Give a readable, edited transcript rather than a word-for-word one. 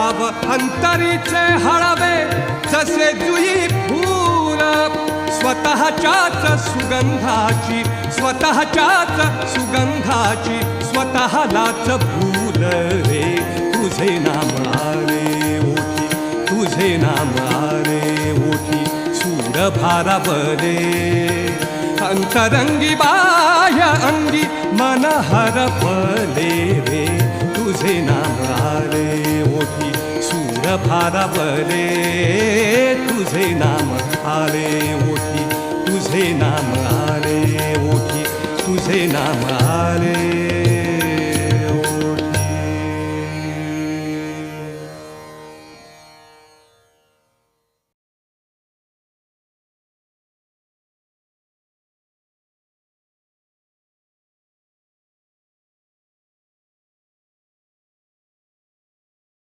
भाव अंतरीचे हळवे जसे जुई फूल स्वतःच्याच सुगंधाची स्वतःलाच भूल रे तुझे नाम आले ओठी तुझे नाम आले ओठी सूर भारावले अंतरंगी बाह्य अंगी मन हरपले रे तुझे नाम आले ओठी सूर भारावले तुझे नाम आले